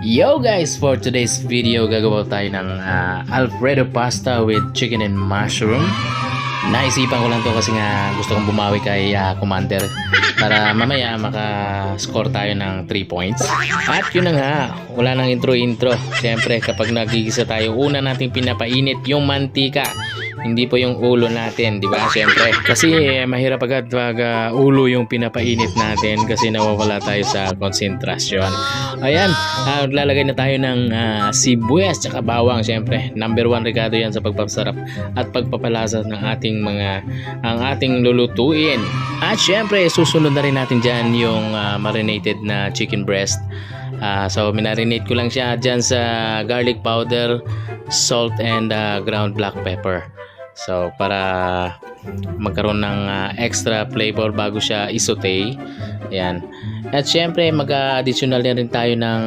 Yo guys, for today's video gagawa tayo ng Alfredo pasta with chicken and mushroom. Naisipan ko lang to kasi nga gusto kong bumawi kay Commander para mamaya maka-score tayo ng 3 points. At yun na nga, wala nang intro. Siyempre kapag nagigisa tayo, una nating pinapainit yung mantika. Hindi po yung ulo natin, di ba? Siyempre. Kasi mahirap agad pag ulo yung pinapainit natin kasi nawawala tayo sa konsentrasyon. Ayan, lalagay na tayo ng sibuyas tsaka bawang. Siyempre, number 1 rekado yan sa pagpapasarap at pagpapalasa ng ang ating lulutuin. At siyempre, susunod na rin natin dyan yung marinated na chicken breast. So minarinate ko lang siya dyan sa garlic powder, salt and ground black pepper. So para magkaroon ng extra flavor bago siya isote. Ayan. At syempre mag-additional na rin tayo ng